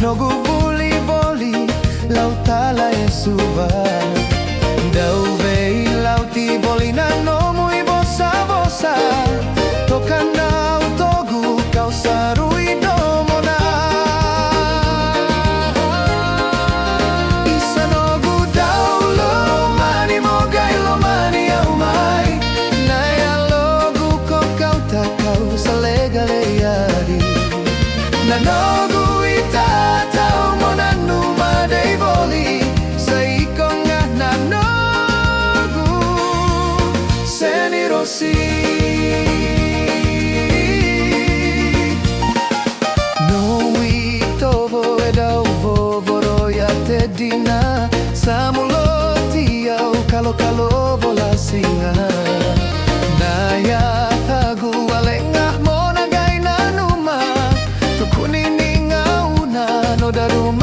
Nogu voli lautala e suva. Dau vei lauti volina nomu i vossa. Tokana utogu kau sarui domona. Isa nogu dau lomani mogai lomani au mai. Naya logu ko kau takau salegaleari. Na nogu ita tau monanu madei voli. Saikonga na nogu seni rosi. Dina samuloti au kalo vola singa. Naya tagu alengah mona gaina numa. Tukuni ninga una no daruma.